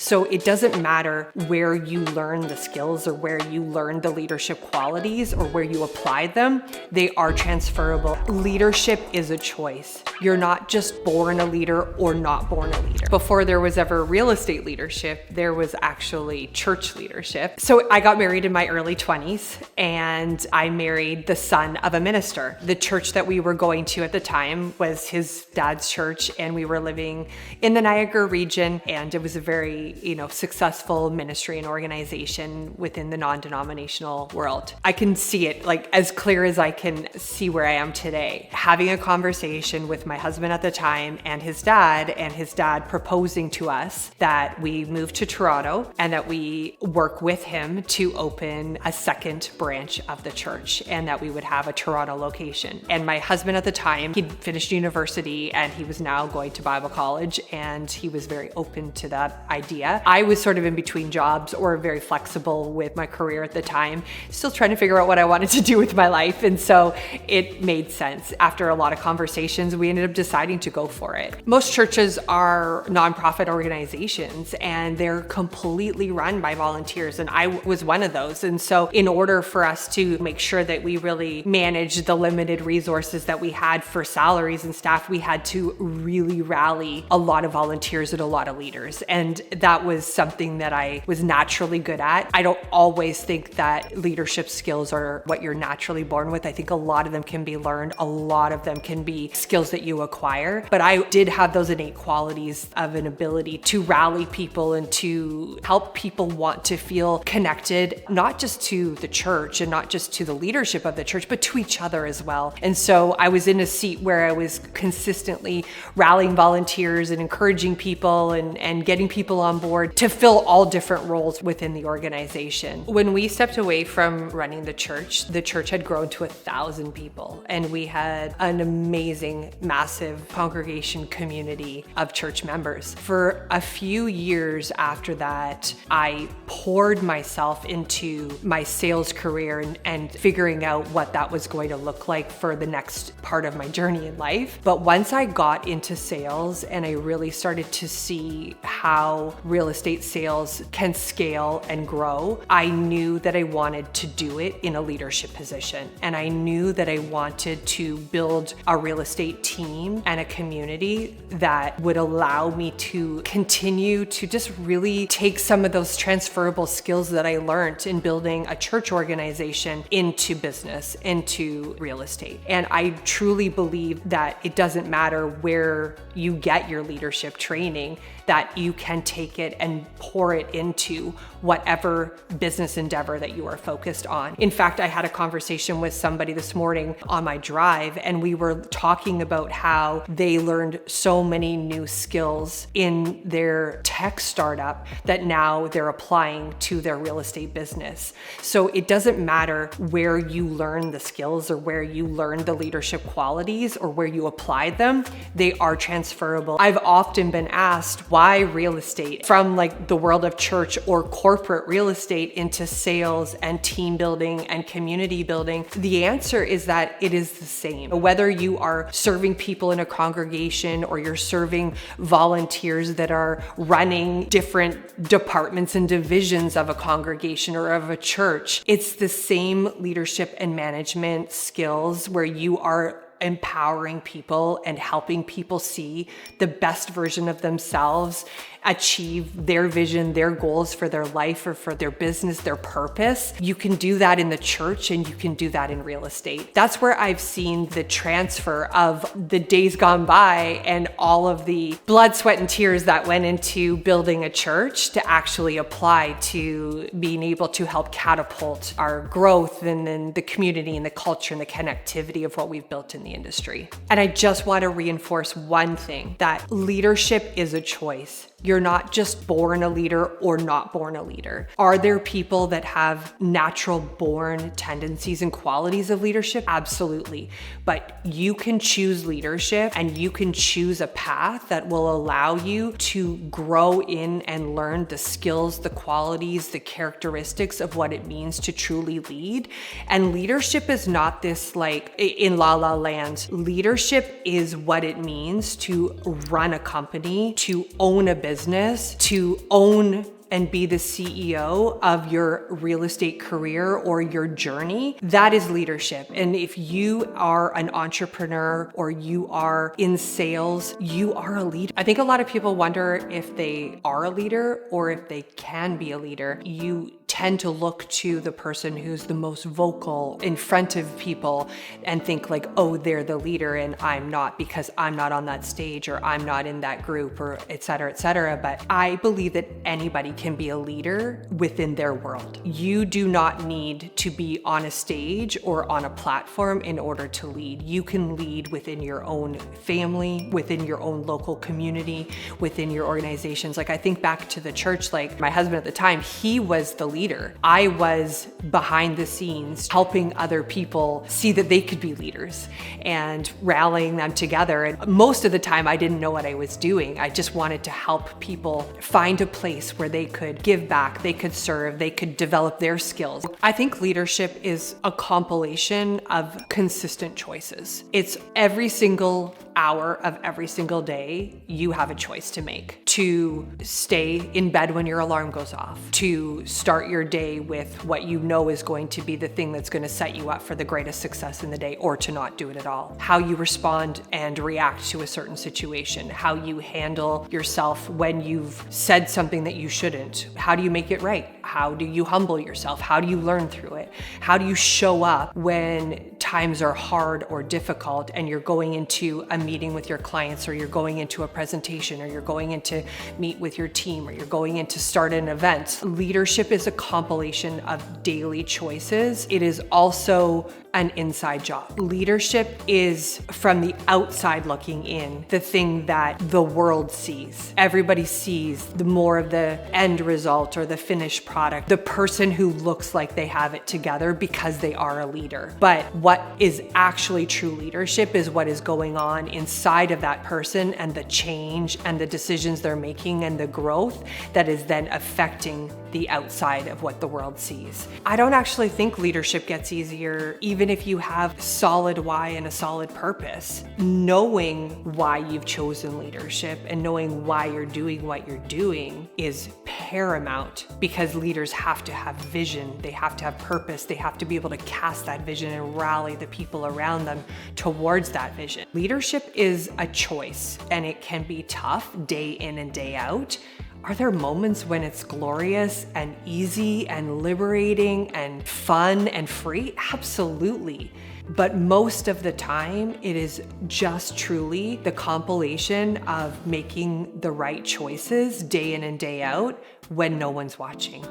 So it doesn't matter where you learn the skills or where you learn the leadership qualities or where you apply them, they are transferable. Leadership is a choice. You're not just born a leader or not born a leader. Before there was ever real estate leadership, there was actually church leadership. So I got married in my early 20s and I married the son of a minister. The church that we were going to at the time was his dad's church, and we were living in the Niagara region, and it was a very, successful ministry and organization within the non-denominational world. I can see it like as clear as I can see where I am today. Having a conversation with my husband at the time and his dad proposing to us that we move to Toronto and that we work with him to open a second branch of the church and that we would have a Toronto location. And my husband at the time, he'd finished university and he was now going to Bible college, and he was very open to that idea. I was sort of in between jobs or very flexible with my career at the time, still trying to figure out what I wanted to do with my life. And so it made sense. After a lot of conversations, we ended up deciding to go for it. Most churches are nonprofit organizations and they're completely run by volunteers. And I was one of those. And so in order for us to make sure that we really managed the limited resources that we had for salaries and staff, we had to really rally a lot of volunteers and a lot of leaders. And that was something that I was naturally good at. I don't always think that leadership skills are what you're naturally born with. I think a lot of them can be learned. A lot of them can be skills that you acquire. But I did have those innate qualities of an ability to rally people and to help people want to feel connected, not just to the church and not just to the leadership of the church, but to each other as well. And so I was in a seat where I was consistently rallying volunteers and encouraging people and getting people on board to fill all different roles within the organization. When we stepped away from running the church had grown to 1,000 people, and we had an amazing, massive congregation community of church members. For a few years after that, I poured myself into my sales career and figuring out what that was going to look like for the next part of my journey in life. But once I got into sales and I really started to see how real estate sales can scale and grow, I knew that I wanted to do it in a leadership position. And I knew that I wanted to build a real estate team and a community that would allow me to continue to just really take some of those transferable skills that I learned in building a church organization into business, into real estate. And I truly believe that it doesn't matter where you get your leadership training, that you can take it and pour it into whatever business endeavor that you are focused on. In fact, I had a conversation with somebody this morning on my drive, and we were talking about how they learned so many new skills in their tech startup that now they're applying to their real estate business. So it doesn't matter where you learn the skills or where you learn the leadership qualities or where you apply them, they are transferable. I've often been asked, why real estate? From like the world of church or corporate real estate into sales and team building and community building. The answer is that it is the same. Whether you are serving people in a congregation or you're serving volunteers that are running different departments and divisions of a congregation or of a church, it's the same leadership and management skills where you are empowering people and helping people see the best version of themselves, achieve their vision, their goals for their life or for their business, their purpose. You can do that in the church and you can do that in real estate. That's where I've seen the transfer of the days gone by and all of the blood, sweat, and tears that went into building a church to actually apply to being able to help catapult our growth and then the community and the culture and the connectivity of what we've built in the industry. And I just want to reinforce one thing, that leadership is a choice. You're not just born a leader or not born a leader. Are there people that have natural born tendencies and qualities of leadership? Absolutely. But you can choose leadership and you can choose a path that will allow you to grow in and learn the skills, the qualities, the characteristics of what it means to truly lead. And leadership is not this like in La La Land. Leadership is what it means to run a company, to own a business, business, to own and be the CEO of your real estate career or your journey, that is leadership. And if you are an entrepreneur or you are in sales, you are a leader. I think a lot of people wonder if they are a leader or if they can be a leader. You tend to look to the person who's the most vocal in front of people and think like, oh, they're the leader and I'm not, because I'm not on that stage or I'm not in that group, or et cetera, et cetera. But I believe that anybody can be a leader within their world. You do not need to be on a stage or on a platform in order to lead. You can lead within your own family, within your own local community, within your organizations. Like I think back to the church, like my husband at the time, he was the leader. I was behind the scenes helping other people see that they could be leaders and rallying them together. And most of the time I didn't know what I was doing. I just wanted to help people find a place where they could give back, they could serve, they could develop their skills. I think leadership is a compilation of consistent choices. It's every single hour of every single day, you have a choice to make: to stay in bed when your alarm goes off, to start your day with what you know is going to be the thing that's going to set you up for the greatest success in the day, or to not do it at all. How you respond and react to a certain situation, how you handle yourself when you've said something that you shouldn't. How do you make it right? How do you humble yourself? How do you learn through it? How do you show up when times are hard or difficult and you're going into a meeting with your clients, or you're going into a presentation, or you're going in to meet with your team, or you're going in to start an event? Leadership is a compilation of daily choices. It is also an inside job. Leadership is from the outside looking in, the thing that the world sees. Everybody sees the more of the end result or the finished product, the person who looks like they have it together because they are a leader. But what is actually true leadership is what is going on inside of that person, and the change and the decisions they're making and the growth that is then affecting the outside of what the world sees. I don't actually think leadership gets easier, even if you have solid why and a solid purpose. Knowing why you've chosen leadership and knowing why you're doing what you're doing is paramount, because leaders have to have vision, they have to have purpose, they have to be able to cast that vision and rally the people around them towards that vision. Leadership is a choice, and it can be tough day in and day out. Are there moments when it's glorious and easy and liberating and fun and free? Absolutely. But most of the time, it is just truly the compilation of making the right choices day in and day out when no one's watching.